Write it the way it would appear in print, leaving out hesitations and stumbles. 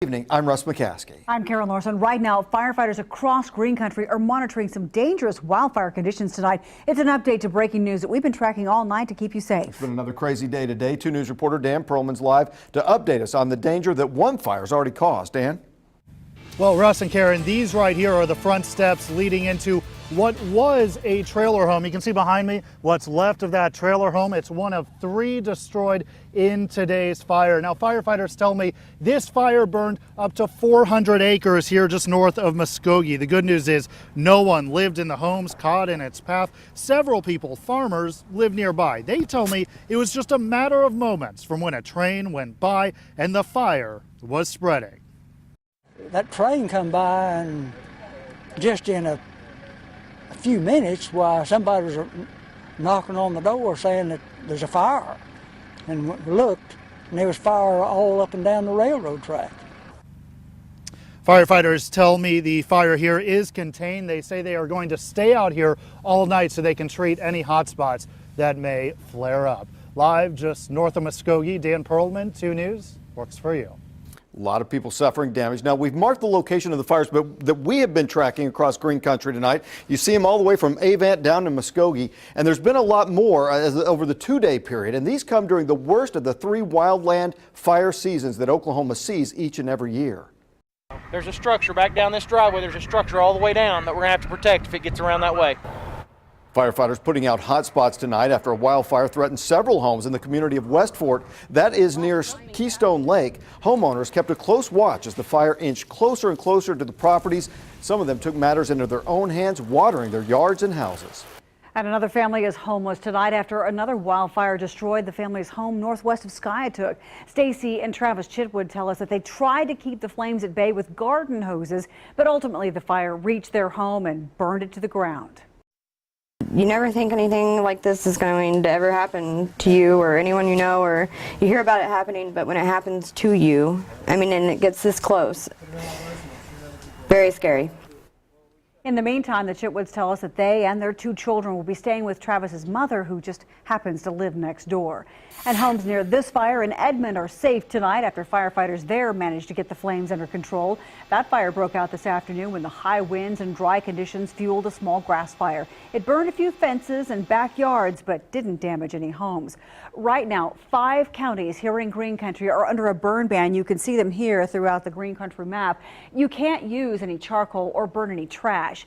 Evening, I'm Russ McCaskey. I'm Karen Larson. Right now, firefighters across Green Country are monitoring some dangerous wildfire conditions tonight. It's an update to breaking news that we've been tracking all night to keep you safe. It's been another crazy day today. 2 News reporter Dan Perlman's live to update us on the danger that one fire's already caused. Dan? Well, Russ and Karen, these right here are the front steps leading into what was a trailer home. You can see behind me what's left of that trailer home. It's one of 3 destroyed in today's fire. Now, firefighters tell me this fire burned up to 400 acres here just north of Muskogee. The good news is no one lived in the homes caught in its path. Several people, farmers, live nearby. They tell me it was just a matter of moments from when a train went by and the fire was spreading. That train come by, and just in a few minutes, while somebody was knocking on the door saying that there's a fire, and we looked, and there was fire all up and down the railroad track. Firefighters tell me the fire here is contained. They say they are going to stay out here all night so they can treat any hot spots that may flare up. Live just north of Muskogee, Dan Perlman, 2 News, works for you. A lot of people suffering damage. Now, we've marked the location of the fires that we have been tracking across Green Country tonight. You see them all the way from Avant down to Muskogee, and there's been a lot more over the 2-day period, and these come during the worst of the 3 wildland fire seasons that Oklahoma sees each and every year. There's a structure back down this driveway. There's a structure all the way down that we're going to have to protect if it gets around that way. Firefighters putting out hot spots tonight after a wildfire threatened several homes in the community of West Fort. That is near Keystone Lake. Homeowners kept a close watch as the fire inched closer and closer to the properties. Some of them took matters into their own hands, watering their yards and houses. And another family is homeless tonight after another wildfire destroyed the family's home northwest of Skiatook. Stacy and Travis Chitwood tell us that they tried to keep the flames at bay with garden hoses, but ultimately the fire reached their home and burned it to the ground. You never think anything like this is going to ever happen to you or anyone you know, or you hear about it happening, but when it happens to you, and it gets this close, very scary. In the meantime, the Chitwoods tell us that they and their 2 children will be staying with Travis's mother, who just happens to live next door. And homes near this fire in Edmond are safe tonight after firefighters there managed to get the flames under control. That fire broke out this afternoon when the high winds and dry conditions fueled a small grass fire. It burned a few fences and backyards, but didn't damage any homes. Right now, 5 counties here in Green Country are under a burn ban. You can see them here throughout the Green Country map. You can't use any charcoal or burn any trash.